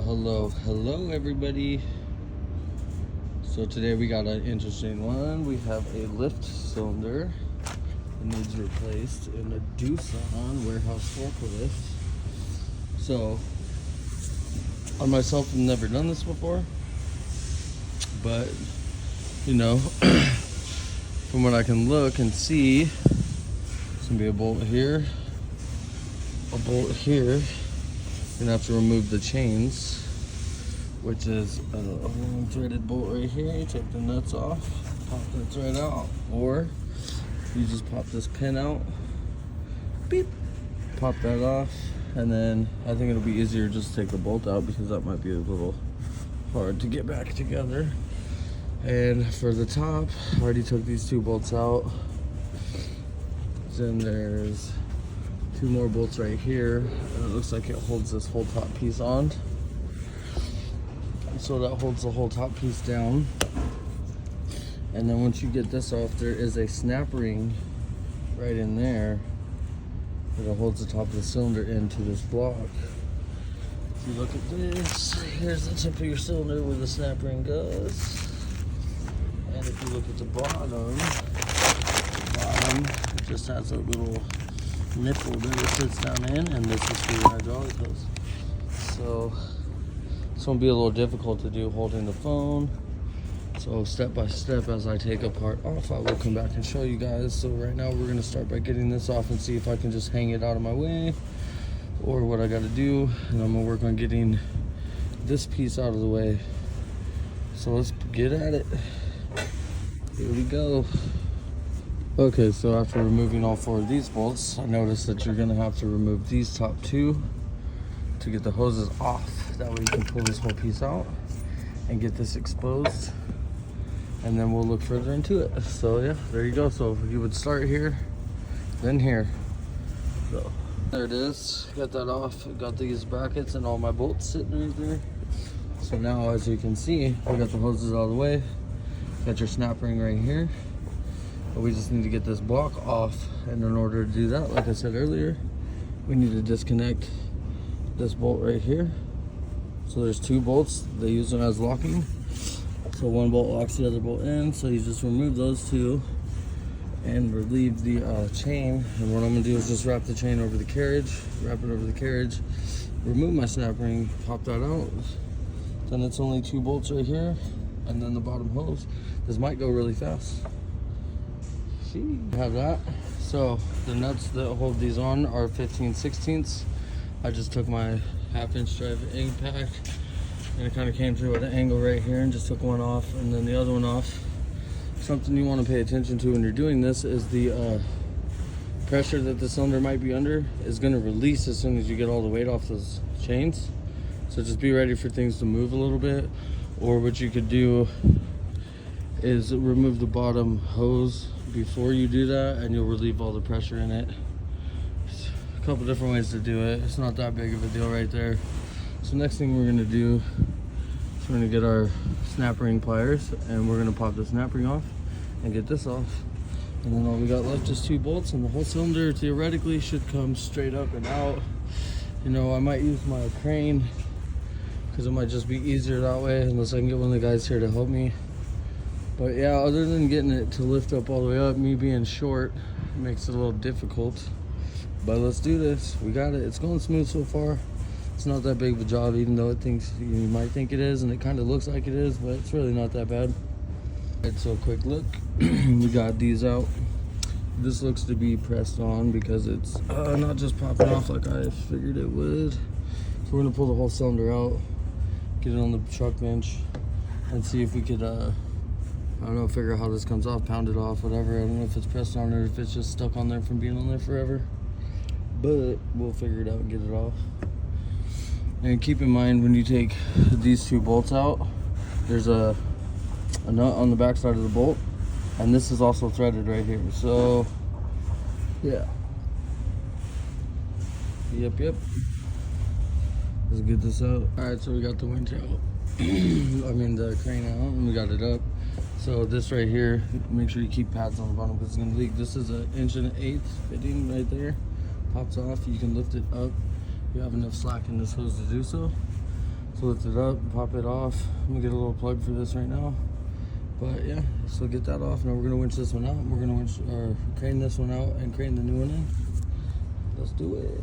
Hello everybody. So today we got an interesting one. We have a lift cylinder that needs replaced in a doosan warehouse forklift. So I myself have never done this before, but you know, from what I can look and see, it's gonna be a bolt here, a bolt here. You're gonna have to remove the chains, which is a long threaded bolt right here. You take the nuts off, pop that thread out, or you just pop this pin out, beep, pop that off, and then I think it'll be easier just to take the bolt out because that might be a little hard to get back together. And for the top, I already took these two bolts out. Then there's two more bolts right here, and it looks like it holds this whole top piece on. So that holds the whole top piece down. And then once you get this off, there is a snap ring right in there that holds the top of the cylinder into this block. If you look at this, here's the tip of your cylinder where the snap ring goes. And if you look at the bottom, it just has a little nipple that it sits down in, and this is where your hydraulic goes. So this won't be a little difficult to do holding the phone. So step by step, as I take a part off, I will come back and show you guys. So right now we're gonna start by getting this off and see if I can just hang it out of my way or what I gotta do. And I'm gonna work on getting this piece out of the way. So let's get at it. Here we go. Okay, so after removing all four of these bolts, I noticed that you're gonna have to remove these top two to get the hoses off. That way you can pull this whole piece out and get this exposed, and then we'll look further into it. So yeah, there you go. So you would start here, then here. So there it is. Got that off. Got these brackets and all my bolts sitting right there. So now, as you can see, we got the hoses out of the way. Got your snap ring right here. But we just need to get this block off, and in order to do that, like I said earlier, we need to disconnect this bolt right here. So there's two bolts. They use them as locking. So one bolt locks the other bolt in. So you just remove those two and relieve the chain. And what I'm gonna do is just wrap the chain over the carriage, wrap it over the carriage, remove my snap ring, pop that out. Then it's only two bolts right here, and then the bottom hose. This might go really fast. Have that. So the nuts that hold these on are 15/16. I just took my 1/2-inch drive impact, and it kind of came through at an angle right here, and just took one off and then the other one off. Something you want to pay attention to when you're doing this is the pressure that the cylinder might be under is going to release as soon as you get all the weight off those chains. So just be ready for things to move a little bit. Or what you could do is remove the bottom hose before you do that, and you'll relieve all the pressure in it. There's a couple different ways to do it. It's not that big of a deal right there. So next thing we're gonna do is we're gonna get our snap ring pliers, and we're gonna pop the snap ring off and get this off. And then all we got left is two bolts, and the whole cylinder theoretically should come straight up and out. You know, I might use my crane because it might just be easier that way, unless I can get one of the guys here to help me. But yeah, other than getting it to lift up all the way up, me being short makes it a little difficult. But let's do this. We got it. It's going smooth so far. It's not that big of a job, even though you might think it is, and it kind of looks like it is, but it's really not that bad. Alright, so quick look. We got these out. This looks to be pressed on because it's not just popping off like I figured it would. So we're gonna pull the whole cylinder out, get it on the truck bench, and see if we could I don't know, figure out how this comes off, pound it off, whatever. I don't know if it's pressed on or if it's just stuck on there from being on there forever. But we'll figure it out and get it off. And keep in mind, when you take these two bolts out, there's a nut on the back side of the bolt. And this is also threaded right here. So, yeah. Yep. Let's get this out. Alright, so we got the winch out. The crane out, and we got it up. So this right here, make sure you keep pads on the bottom because it's gonna leak. This is an 1 1/8" fitting right there. Pops off, you can lift it up. You have enough slack in this hose to do so. So lift it up, pop it off. I'm gonna get a little plug for this right now. But yeah, so get that off. Now we're gonna winch this one out. We're gonna crane this one out and crane the new one in. Let's do it.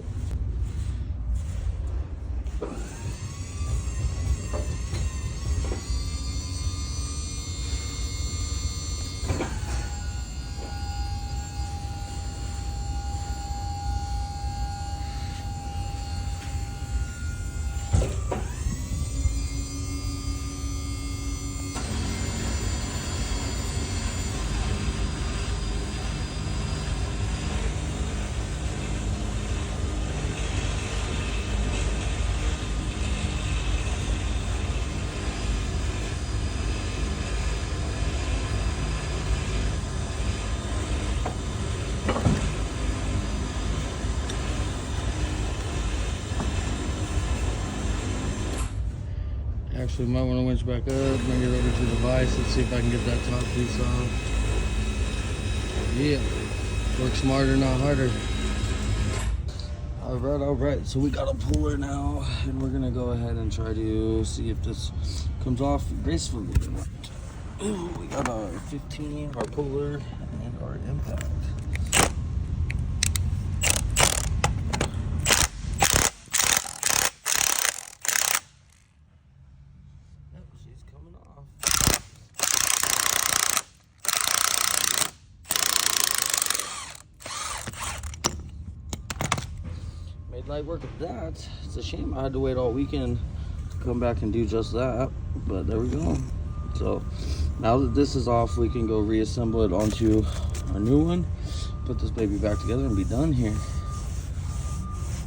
Actually, might want to winch back up, bring it over to the vise. Let's see if I can get that top piece off. Yeah, work smarter, not harder. All right. So we got a puller now, and we're gonna go ahead and try to see if this comes off gracefully. Ooh, we got our 15, our puller, and our impact. Made light work of that. It's a shame I had to wait all weekend to come back and do just that, but there we go. So now that this is off, we can go reassemble it onto our new one, put this baby back together, and be done here.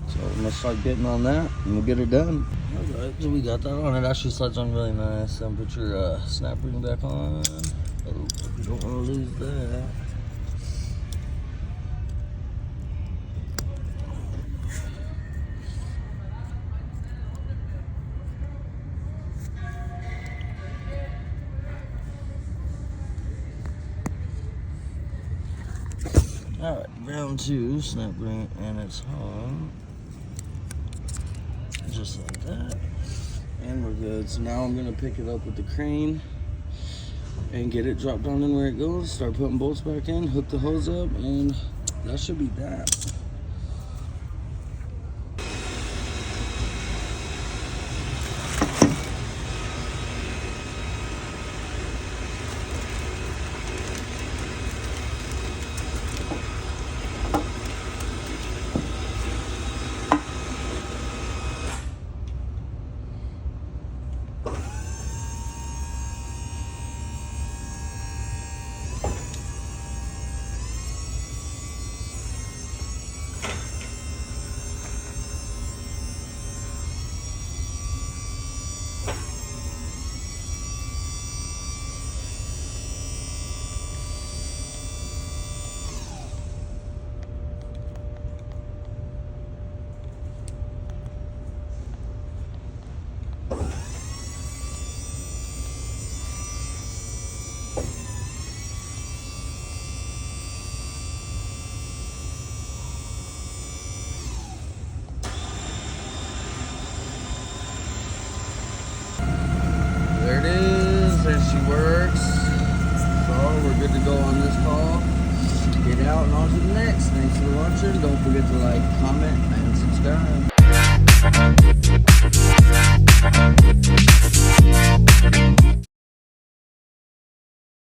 So I'm gonna start getting on that, and we'll get it done. All right, so we got that on. It actually slides on really nice. Put your snap ring back on. Oh, you don't want to lose that. All right, round 2, snap ring, and it's hung. Just like that. And we're good. So now I'm gonna pick it up with the crane and get it dropped down in where it goes, start putting bolts back in, hook the hose up, and that should be that. There it is, there she works. So we're good to go on this call. Get out and on to the next. Thanks for watching. Don't forget to like, comment, and subscribe.